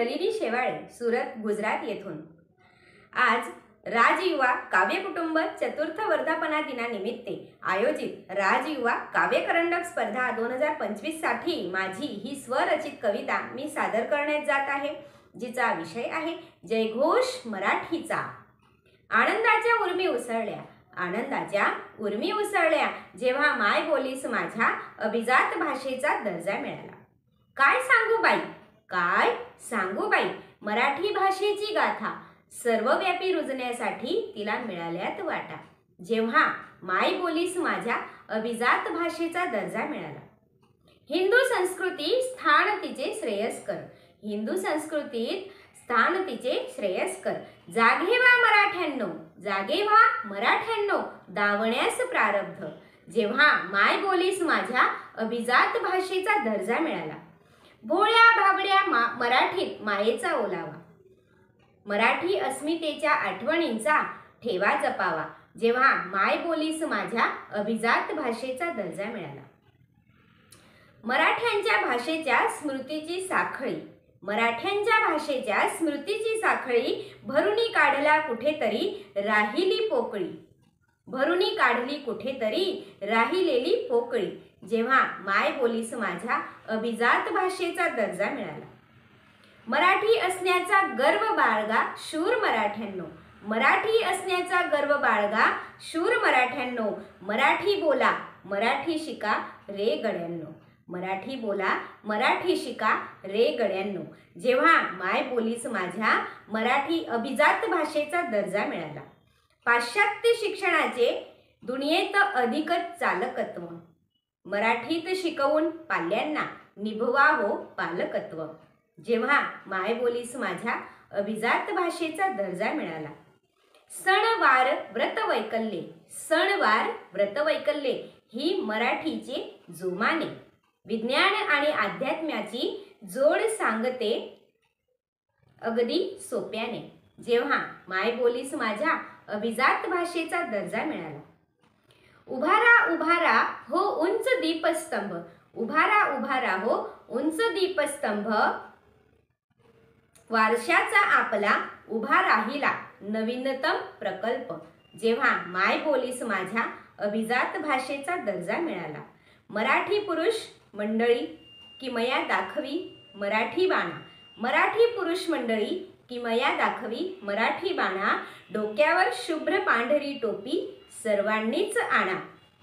नलिनी शेवाळे, सुरत, गुजरात येथून। आज राजयुवा काव्यकुटुंब चतुर्थ वर्धापना दिनानिमित्त आयोजित राजयुवा काव्यकरंडक स्पर्धा 2025 साठी माझी ही स्वरचित कविता मी सादर करण्यात जात आहे, जिचा विषय आहे जयघोष मराठीचा। आनंदाच्या उर्मी उसळल्या, आनंदाच्या उर्मी उसळल्या, जेव्हा माय बोलीस माझ्या अभिजात भाषेचा दर्जा मिळाला। काय सांगू बाई, काय सांगू बाई, मराठी भाषेची गाथा सर्वव्यापी रुजण्यासाठी तिला मिळाल्यात वाटा। जेव्हा माय बोलीस माझ्या अभिजात भाषेचा दर्जा मिळाला। हिंदू संस्कृती स्थान तिचे श्रेयस्कर, हिंदू संस्कृतीत स्थान तिचे श्रेयस्कर। जागे व्हा मराठ्यांनो, जागे व्हा मराठ्यांनो, दावण्यास प्रारब्ध। जेव्हा माय बोलीस माझ्या अभिजात भाषेचा दर्जा मिळाला। भोळ्या भाबड्या मराठीत मायेचा ओलावा, मराठी अस्मितेच्या आठवणींचा ठेवा जपावा। जेव्हा माय बोलीस माझ्या अभिजात भाषेचा दर्जा मिळाला। मराठ्यांच्या भाषेच्या स्मृतीची साखळी, मराठ्यांच्या भाषेच्या स्मृतीची साखळी भरुनी काढला कुठेतरी राहिली पोकळी, भरुनी काढली कुठेतरी राहिलेली पोकळी। जेव्हा माय बोलीस माझ्या अभिजात भाषेचा दर्जा मिळाला। मराठी असण्याचा गर्व बाळगा शूर मराठ्यांनो, मराठी असण्याचा गर्व बाळगा शूर मराठ्यांनो। मराठी बोला, मराठी शिका रे गड्यांनो, मराठी बोला, मराठी शिका रे गड्यांनो। जेव्हा माय बोलीस माझ्या मराठी अभिजात भाषेचा दर्जा मिळाला। पाश्चात्य शिक्षणाचे दुनियेत अधिकच चालकत्व, मराठीत शिकवून पाल्यांना निभवा हो पालकत्व। जेव्हा माय बोलीस माझ्या अभिजात भाषेचा दर्जा मिळाला। सणवार व्रतवैकल्ये, सणवार व्रतवैकल्ये ही मराठीचे जोमाने। विज्ञान आणि अध्यात्माची जोड सांगते अगदी सोप्याने। जेव्हा माय बोलीस माझ्या अभिजात भाषेचा दर्जा मिळाला। उभारा उभारा हो उंच दीपस्तंभ, उभारा उभारा हो उंच दीपस्तंभ, वारशाचा आपला उभा राहिला नवीनतम प्रकल्प। जेव्हा माय बोलीस माझ्या अभिजात भाषेचा दर्जा मिळाला। मराठी पुरुष मंडळी किमया दाखवी मराठी बाणा, मराठी पुरुष मंडळी किमया दाखवी मराठी बाणा। डोक्यावर शुभ्र पांढरी टोपी सर्वांनीच आणा।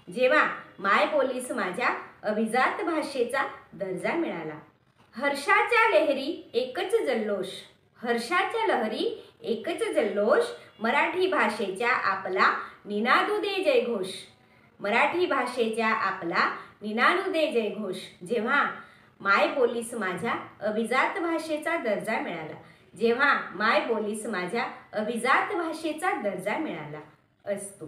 जेव्हा माय बोलीस माझ्या अभिजात भाषेचा दर्जा मिळाला। हर्षाच्या लहरी एकच जल्लोष, हर्षाच्या लहरी एकच जल्लोष, मराठी भाषेच्या आपला निनादू दे जयघोष, मराठी भाषेच्या आपला निनादू दे जयघोष। जेव्हा माय बोलीस माझ्या अभिजात भाषेचा दर्जा मिळाला, जेव्हा माय बोलीस माझ्या अभिजात भाषेचा दर्जा मिळाला। अस्तु।